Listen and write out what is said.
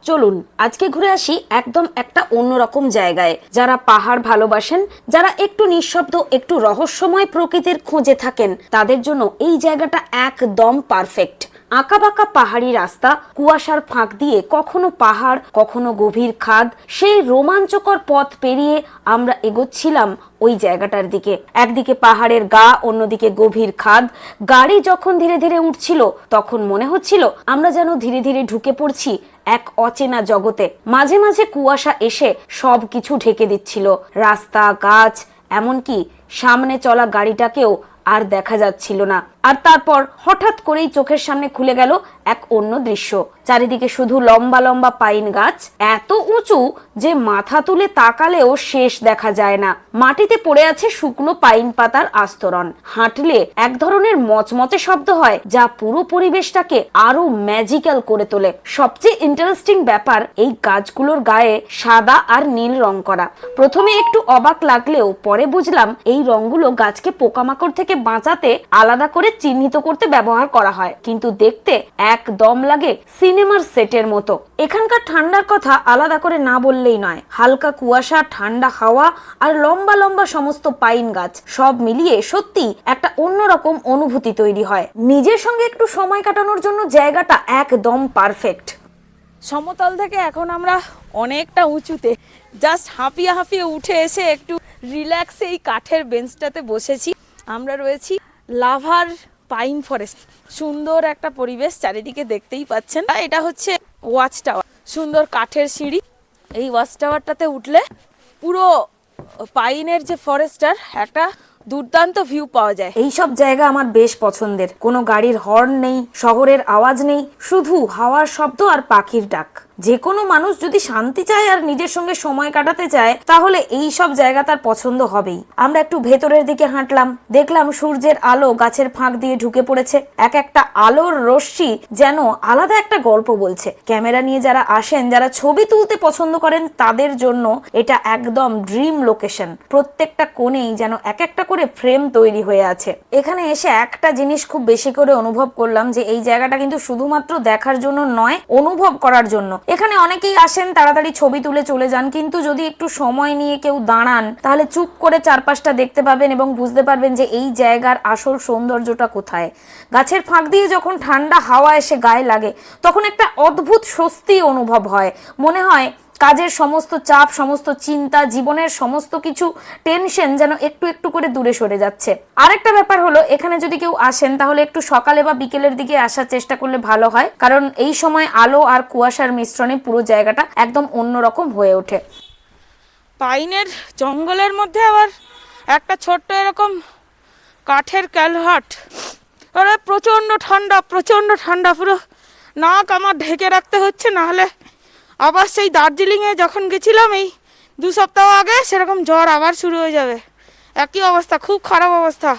চলুন আজকে ঘুরে আসি একদম একটা অন্যরকম জায়গায়। যারা পাহাড় ভালোবাসেন, যারা একটু নিঃশব্দ একটু রহস্যময় প্রকৃতির খোঁজে থাকেন, তাদের জন্য এই জায়গাটা একদম পারফেক্ট। আঁকাবাঁকা পাহাড়ি রাস্তা, কুয়াশার ফাঁক দিয়ে কখনো পাহাড় কখনো গভীর খাদ, সেই রোমাঞ্চকর পথ পেরিয়ে আমরা এগোচ্ছিলাম ওই জায়গাটার দিকে। একদিকে পাহাড়ের গা, অন্যদিকে গভীর খাদ। গাড়ি যখন ধীরে ধীরে উঠছিল তখন মনে হচ্ছিল আমরা যেন ধীরে ধীরে ঢুকে পড়ছি এক অচেনা জগতে। মাঝে মাঝে কুয়াশা এসে সব কিছু ঢেকে দিচ্ছিল, রাস্তা, গাছ, এমনকি সামনে চলা গাড়িটাকেও আর দেখা যাচ্ছিল না। আর তারপর হঠাৎ করেই চোখের সামনে খুলে গেল এক অন্য দৃশ্য। চারিদিকে শুধু লম্বা লম্বা পাইন গাছ, এত উঁচু যে মাথা তুলে তাকালেও শেষ দেখা যায় না। মাটিতে পড়ে আছে শুকনো পাইন পাতার আস্তরণ। হাঁটলে এক ধরনের মচমচে শব্দ হয়, যা পুরো পরিবেশটাকে আরো ম্যাজিক্যাল করে তোলে। সবচেয়ে ইন্টারেস্টিং ব্যাপার, এই গাছগুলোর গায়ে সাদা আর নীল রং করা। প্রথমে একটু অবাক লাগলেও পরে বুঝলাম এই রংগুলো গাছকে পোকামাকড় থেকে বাঁচাতে আলাদা করে চিহ্নিত করতে ব্যবহার করা হয়, কিন্তু দেখতে একদম লাগে সিনেমার সেটের মতো। এখানকার ঠান্ডার কথা আলাদা করে না বললেই নয়। হালকা কুয়াশা, ঠান্ডা হাওয়া আর লম্বা লম্বা সমস্ত পাইন গাছ সব মিলিয়ে সত্যি একটা অন্যরকম অনুভূতি তৈরি হয়। নিজের সঙ্গে একটু সময় কাটানোর জন্য জায়গাটা একদম পারফেক্ট। সমতল থেকে এখন আমরা অনেকটা উঁচুতে জাস্ট হাঁপিয়ে হাঁপিয়ে উঠে এসে একটু রিল্যাক্সে এই কাঠের বেঞ্চটাতে বসেছি। আমরা রয়েছি লাভার পাইন ফরেস্ট। সুন্দর একটা পরিবেশ চারিদিকে দেখতেই পাচ্ছেন। এটা হচ্ছে ওয়াচ টাওয়ার, সুন্দর কাঠের সিঁড়ি। এই ওয়াচ টাওয়ারটাতে উঠলে পুরো পাইনের যে ফরেস্টার একটা দুর্দান্ত ভিউ পাওয়া যায়। এইসব জায়গা আমার বেশ পছন্দের। কোনো গাড়ির হর্ন নেই, শহরের আওয়াজ নেই, শুধু হাওয়ার শব্দ আর পাখির ডাক। যে কোনো মানুষ যদি শান্তি চায় আর নিজের সঙ্গে সময় কাটাতে চায়, তাহলে এই সব জায়গা তার পছন্দ হবেই। আমরা একটু ভেতরের দিকে হাঁটলাম, দেখলাম সূর্যের আলো গাছের ফাঁক দিয়ে ঢুকে পড়েছে। এক একটা আলোর রশ্মি যেন আলাদা একটা গল্প বলছে। ক্যামেরা নিয়ে যারা আসেন, যারা ছবি তুলতে পছন্দ করেন, তাদের জন্য এটা একদম ড্রিম লোকেশন। প্রত্যেকটা কোণেই যেন এক একটা করে ফ্রেম তৈরি হয়ে আছে। এখানে এসে একটা জিনিস খুব বেশি করে অনুভব করলাম, যে এই জায়গাটা কিন্তু শুধুমাত্র দেখার জন্য নয়, অনুভব করার জন্য। এখানে অনেকেই আসেন, তাড়াতাড়ি ছবি তুলে চলে যান, কিন্তু যদি একটু সময় নিয়ে কেউ দাঁড়ান, তাহলে চুপ করে চারপাশটা দেখতে পাবেন এবং বুঝতে পারবেন যে এই জায়গার আসল সৌন্দর্যটা কোথায়। গাছের ফাঁক দিয়ে যখন ঠান্ডা হাওয়া এসে গায়ে লাগে, তখন একটা অদ্ভুত স্বস্তি অনুভব হয়। মনে হয় কাজের সমস্ত চাপ, সমস্ত চিন্তা, জীবনের সমস্ত কিছু টেনশন যেন একটু একটু করে দূরে সরে যাচ্ছে। আরেকটা ব্যাপার হলো, এখানে যদি কেউ আসেন তাহলে একটু সকালে বা বিকেলের দিকে আসার চেষ্টা করলে ভালো হয়, কারণ এই সময় আলো আর কুয়াশার মিশ্রণে পুরো জায়গাটা একদম অন্যরকম হয়ে ওঠে। পাইনের জঙ্গলের মধ্যে আবার একটা ছোট্ট এরকম কাঠের ক্যালহাট। ওরা প্রচণ্ড ঠান্ডা, পুরো নাক আমার ঢেকে রাখতে হচ্ছে, নাহলে আবার সেই দার্জিলিংয়ে যখন গেছিলাম এই 2 সপ্তাহ আগে, সেরকম জ্বর আবার শুরু হয়ে যাবে। একই অবস্থা, খুব খারাপ অবস্থা।